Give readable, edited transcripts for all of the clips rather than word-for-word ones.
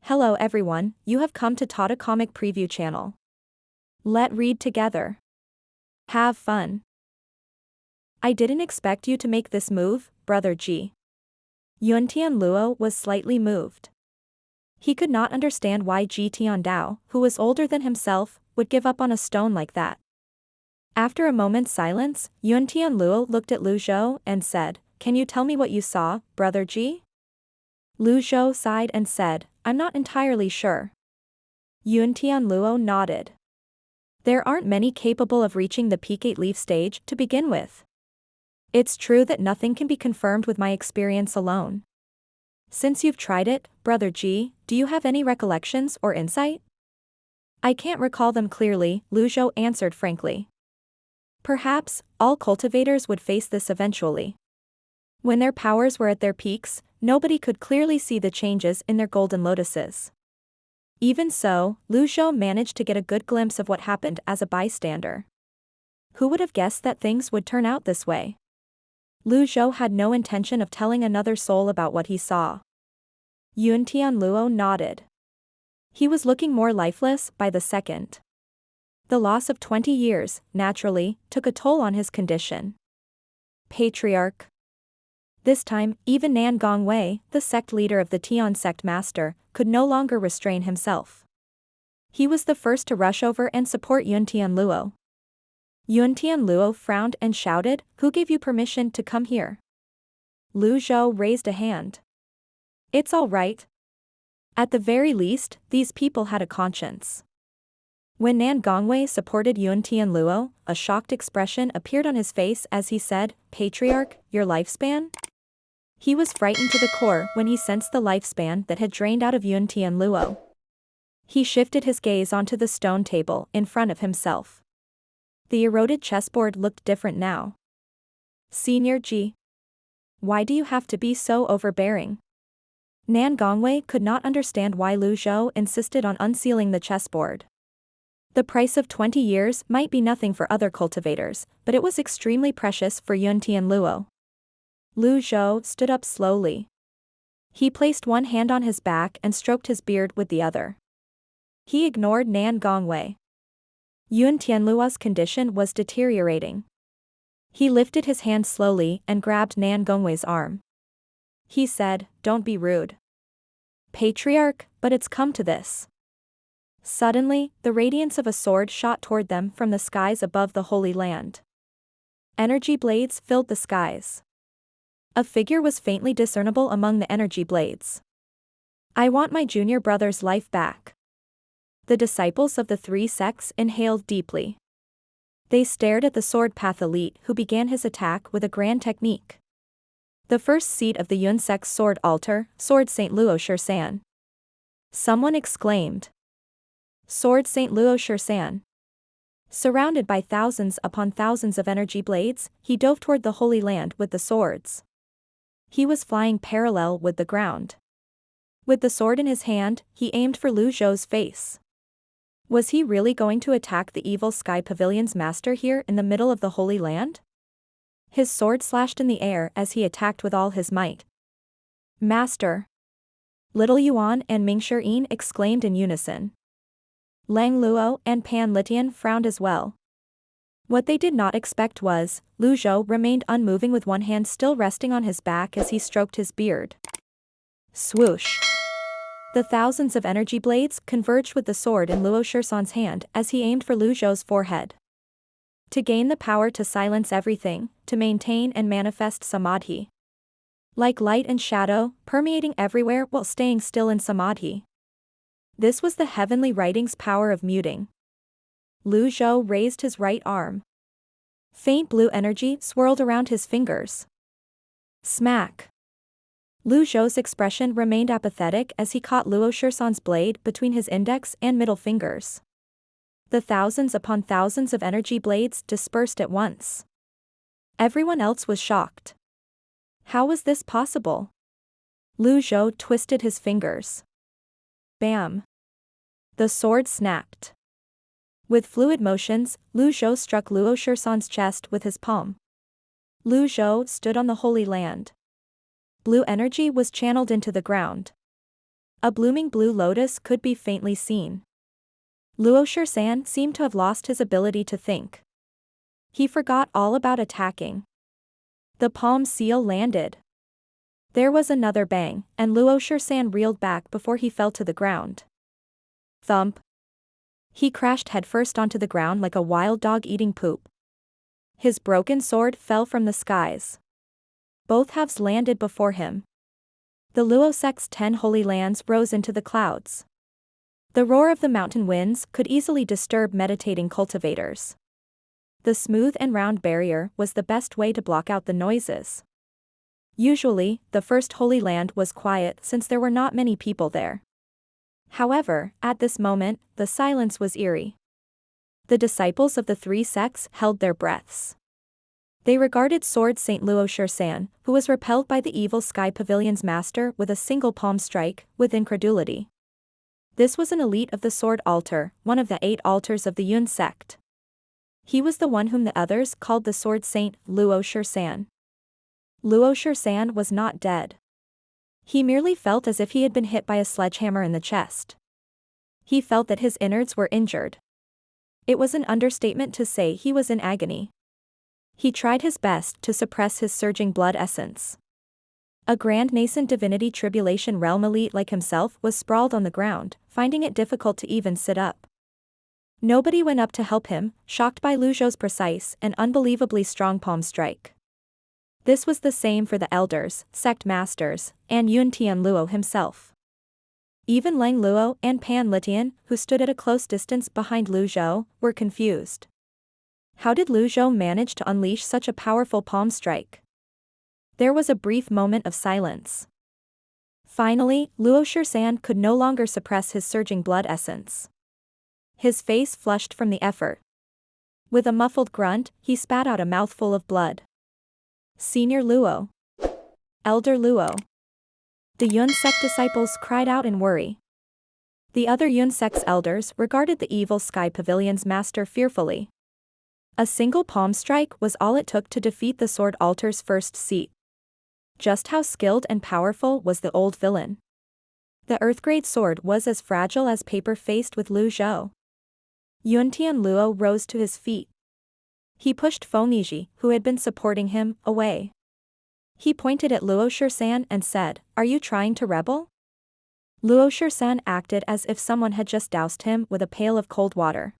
Hello everyone, you have come to Tata Comic Preview channel. Let read together. Have fun. I didn't expect you to make this move, Brother G. Yuan'er was slightly moved. He could not understand why Ji Tiandao, who was older than himself, would give up on a stone like that. After a moment's silence, Yuan'er looked at Lu Zhou and said, "Can you tell me what you saw, Brother Ji?" Lu Zhou sighed and said, "I'm not entirely sure." Yuan'er nodded. There aren't many capable of reaching the peak 8-leaf stage to begin with. It's true that nothing can be confirmed with my experience alone. Since you've tried it, Brother G, do you have any recollections or insight? I can't recall them clearly, Lu Zhou answered frankly. Perhaps, all cultivators would face this eventually. When their powers were at their peaks, nobody could clearly see the changes in their golden lotuses. Even so, Lu Zhou managed to get a good glimpse of what happened as a bystander. Who would have guessed that things would turn out this way? Lu Zhou had no intention of telling another soul about what he saw. Yuan'er nodded. He was looking more lifeless by the second. The loss of 20 years, naturally, took a toll on his condition. Patriarch. This time, even Nan Gongwei, the sect leader of the Tian sect master, could no longer restrain himself. He was the first to rush over and support Yuan'er. Yuan'er frowned and shouted, "Who gave you permission to come here?" Lu Zhou raised a hand. "It's all right. At the very least, these people had a conscience." When Nan Gongwei supported Yuan'er, a shocked expression appeared on his face as he said, "Patriarch, your lifespan?" He was frightened to the core when he sensed the lifespan that had drained out of Yuan'er. He shifted his gaze onto the stone table in front of himself. The eroded chessboard looked different now. "Senior G. Why do you have to be so overbearing?" Nan Gongwei could not understand why Lu Zhou insisted on unsealing the chessboard. The price of 20 years might be nothing for other cultivators, but it was extremely precious for Yuan'er. Lu Zhou stood up slowly. He placed one hand on his back and stroked his beard with the other. He ignored Nan Gongwei. Yuan'er's condition was deteriorating. He lifted his hand slowly and grabbed Nan Gongwei's arm. He said, "Don't be rude. Patriarch, but it's come to this." Suddenly, the radiance of a sword shot toward them from the skies above the Holy Land. Energy blades filled the skies. A figure was faintly discernible among the energy blades. "I want my junior brother's life back." The disciples of the three sects inhaled deeply. They stared at the sword path elite who began his attack with a grand technique. The first seat of the Yun sect's sword altar, Sword Saint Luo San. Someone exclaimed. Sword Saint Luo San. Surrounded by thousands upon thousands of energy blades, he dove toward the Holy Land with the swords. He was flying parallel with the ground. With the sword in his hand, he aimed for Lu Zhou's face. Was he really going to attack the evil Sky Pavilion's master here in the middle of the Holy Land? His sword slashed in the air as he attacked with all his might. "Master!" Little Yuan and Ming Shiyin exclaimed in unison. Lang Luo and Pan Litian frowned as well. What they did not expect was, Lu Zhou remained unmoving with one hand still resting on his back as he stroked his beard. Swoosh! The thousands of energy blades converged with the sword in Luo Shisan's hand as he aimed for Lu Zhou's forehead. To gain the power to silence everything, to maintain and manifest samadhi. Like light and shadow, permeating everywhere while staying still in samadhi. This was the heavenly writing's power of muting. Lu Zhou raised his right arm. Faint blue energy swirled around his fingers. Smack! Lu Zhou's expression remained apathetic as he caught Luo Shisan's blade between his index and middle fingers. The thousands upon thousands of energy blades dispersed at once. Everyone else was shocked. How was this possible? Lu Zhou twisted his fingers. Bam! The sword snapped. With fluid motions, Lu Zhou struck Luo Shisan's chest with his palm. Lu Zhou stood on the Holy Land. Blue energy was channeled into the ground. A blooming blue lotus could be faintly seen. Luo Shisan seemed to have lost his ability to think. He forgot all about attacking. The palm seal landed. There was another bang, and Luo Shisan reeled back before he fell to the ground. Thump. He crashed headfirst onto the ground like a wild dog eating poop. His broken sword fell from the skies. Both halves landed before him. The Luo Sect's 10 holy lands rose into the clouds. The roar of the mountain winds could easily disturb meditating cultivators. The smooth and round barrier was the best way to block out the noises. Usually, the first holy land was quiet since there were not many people there. However, at this moment, the silence was eerie. The disciples of the three sects held their breaths. They regarded Sword Saint Luo Shisan, who was repelled by the evil Sky Pavilion's master with a single palm strike, with incredulity. This was an elite of the Sword Altar, one of the 8 altars of the Yuan'er sect. He was the one whom the others called the Sword Saint, Luo Shisan. Luo Shisan was not dead. He merely felt as if he had been hit by a sledgehammer in the chest. He felt that his innards were injured. It was an understatement to say he was in agony. He tried his best to suppress his surging blood essence. A grand nascent divinity tribulation realm elite like himself was sprawled on the ground, finding it difficult to even sit up. Nobody went up to help him, shocked by Lu Zhou's precise and unbelievably strong palm strike. This was the same for the elders, sect masters, and Yuan'er Luo himself. Even Lang Luo and Pan Litian, who stood at a close distance behind Lu Zhou, were confused. How did Lu Zhou manage to unleash such a powerful palm strike? There was a brief moment of silence. Finally, Luo Shisan could no longer suppress his surging blood essence. His face flushed from the effort. With a muffled grunt, he spat out a mouthful of blood. Senior Luo. Elder Luo. The Yuan'er sect disciples cried out in worry. The other Yuan'er sect's elders regarded the evil Sky Pavilion's master fearfully. A single palm strike was all it took to defeat the Sword Altar's first seat. Just how skilled and powerful was the old villain? The Earthgrade sword was as fragile as paper faced with Lu Zhou. Yuan'er Luo rose to his feet. He pushed Fengiji, who had been supporting him, away. He pointed at Luo Shisan and said, "Are you trying to rebel?" Luo Shisan acted as if someone had just doused him with a pail of cold water.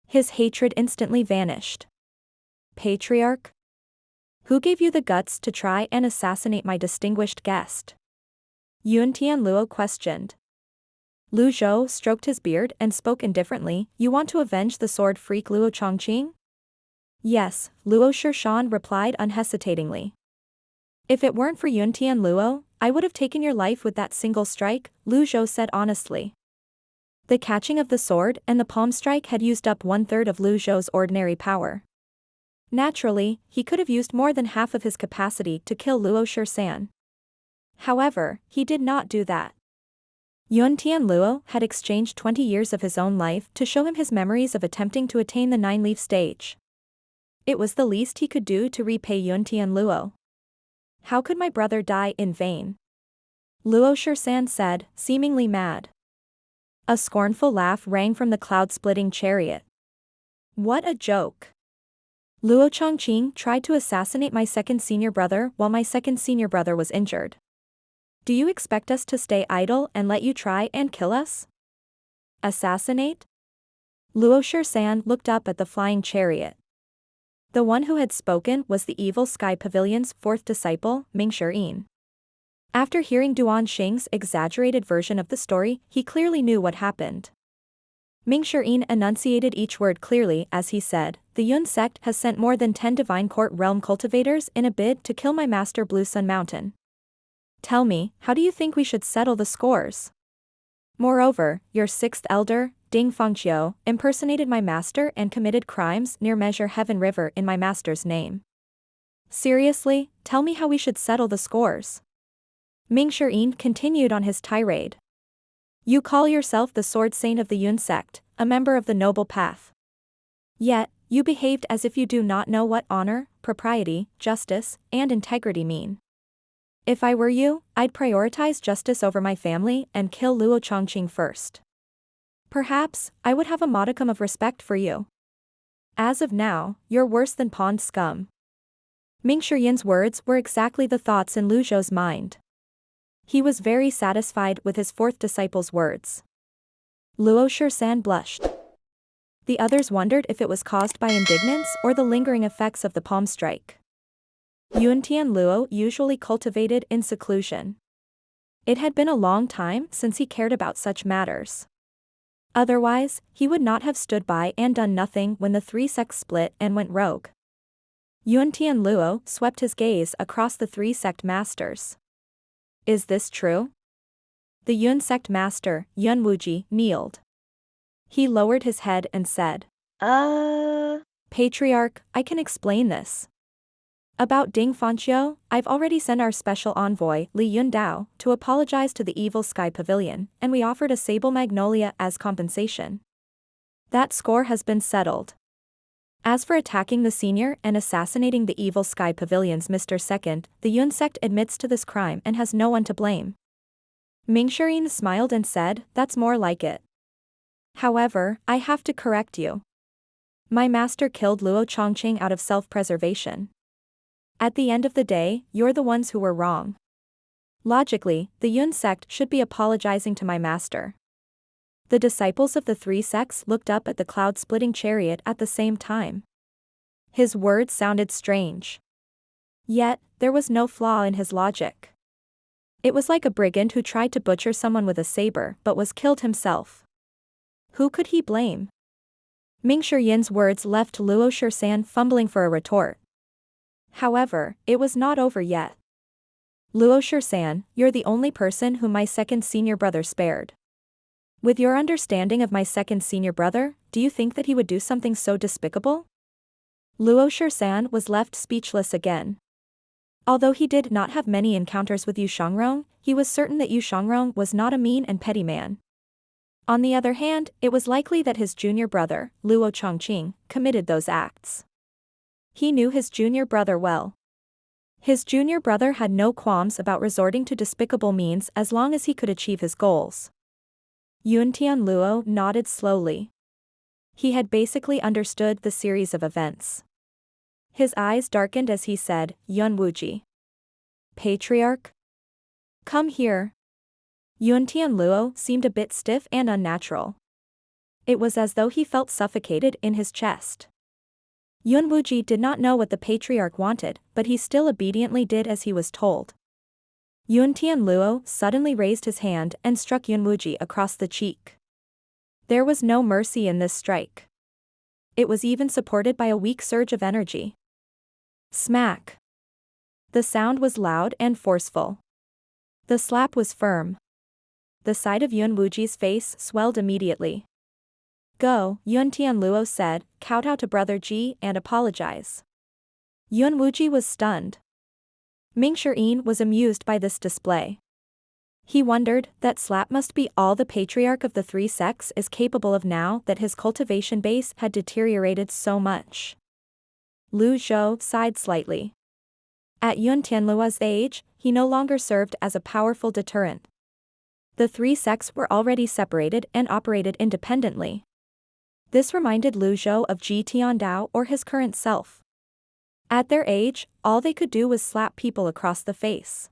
His hatred instantly vanished. Patriarch? Who gave you the guts to try and assassinate my distinguished guest? Yuan'er Luo questioned. Lu Zhou stroked his beard and spoke indifferently, "You want to avenge the sword freak Luo Chongqing?" "Yes," Luo Shisan replied unhesitatingly. "If it weren't for Yuan'er Luo, I would have taken your life with that single strike," Lu Zhou said honestly. The catching of the sword and the palm strike had used up 1/3 of Lu Zhou's ordinary power. Naturally, he could have used more than half of his capacity to kill Luo Shisan. However, he did not do that. Yuan'er Luo had exchanged 20 years of his own life to show him his memories of attempting to attain the 9-leaf stage. It was the least he could do to repay Yuan'er Luo. "How could my brother die in vain?" Luo Shisan said, seemingly mad. A scornful laugh rang from the cloud-splitting chariot. "What a joke! Luo Chongqing tried to assassinate my second senior brother while my second senior brother was injured. Do you expect us to stay idle and let you try and kill us? Assassinate?" Luo Shisan looked up at the flying chariot. The one who had spoken was the evil Sky Pavilion's 4th disciple, Manhwa. After hearing Duan Xing's exaggerated version of the story, he clearly knew what happened. Manhwa enunciated each word clearly as he said, "The Yuan'er sect has sent more than 10 Divine Court realm cultivators in a bid to kill my master Blue Sun Mountain. Tell me, how do you think we should settle the scores? Moreover, your 6th elder, Ding Fengqiu, impersonated my master and committed crimes near Measure Heaven River in my master's name. Seriously, tell me how we should settle the scores." Manhwa continued on his tirade. "You call yourself the Sword Saint of the Yuan'er sect, a member of the Noble Path. Yet, you behaved as if you do not know what honor, propriety, justice, and integrity mean. If I were you, I'd prioritize justice over my family and kill Luo Chongqing first. Perhaps, I would have a modicum of respect for you. As of now, you're worse than pond scum. Ming Shiyin's words were exactly the thoughts in Lu Zhou's mind. He was very satisfied with his fourth disciple's words. Luo Shisan blushed. The others wondered if it was caused by indignance or the lingering effects of the palm strike. Yuantian Luo usually cultivated in seclusion. It had been a long time since he cared about such matters. Otherwise, he would not have stood by and done nothing when the three sects split and went rogue. Yuantian Luo swept his gaze across the three sect masters. Is this true? The Yuan sect master, Yun Wuji, kneeled. He lowered his head and said, Patriarch, I can explain this. About Ding Fanqiu, I've already sent our special envoy, Li Yundao, to apologize to the Evil Sky Pavilion, and we offered a sable magnolia as compensation. That score has been settled. As for attacking the senior and assassinating the Evil Sky Pavilion's Mr. Second, the Yuan sect admits to this crime and has no one to blame. Ming Shirin smiled and said, that's more like it. However, I have to correct you. My master killed Luo Chongqing out of self-preservation. At the end of the day, you're the ones who were wrong. Logically, the Yuan sect should be apologizing to my master. The disciples of the three sects looked up at the cloud-splitting chariot at the same time. His words sounded strange. Yet, there was no flaw in his logic. It was like a brigand who tried to butcher someone with a saber but was killed himself. Who could he blame? Ming Shiyin's words left Luo Shisan fumbling for a retort. However, it was not over yet. Luo Shisan, you're the only person whom my second senior brother spared. With your understanding of my second senior brother, do you think that he would do something so despicable? Luo Shisan was left speechless again. Although he did not have many encounters with Yu Shangrong, he was certain that Yu Shangrong was not a mean and petty man. On the other hand, it was likely that his junior brother, Luo Chongqing, committed those acts. He knew his junior brother well. His junior brother had no qualms about resorting to despicable means as long as he could achieve his goals. Yuantian Luo nodded slowly. He had basically understood the series of events. His eyes darkened as he said, Yun Wuji. Patriarch? Come here. Yuantian Luo seemed a bit stiff and unnatural. It was as though he felt suffocated in his chest. Yun Wuji did not know what the Patriarch wanted, but he still obediently did as he was told. Yuantian Luo suddenly raised his hand and struck Yun Wuji across the cheek. There was no mercy in this strike. It was even supported by a weak surge of energy. Smack! The sound was loud and forceful. The slap was firm. The side of Yun Wuji's face swelled immediately. Go, Yuantian Luo said, kowtow to Brother Ji and apologize. Yun Wuji was stunned. Ming Shirin was amused by this display. He wondered, that slap must be all the Patriarch of the three sects is capable of now that his cultivation base had deteriorated so much. Lu Zhou sighed slightly. At Yuantian Luo's age, he no longer served as a powerful deterrent. The three sects were already separated and operated independently. This reminded Lu Zhou of Ji Tiandao or his current self. At their age, all they could do was slap people across the face.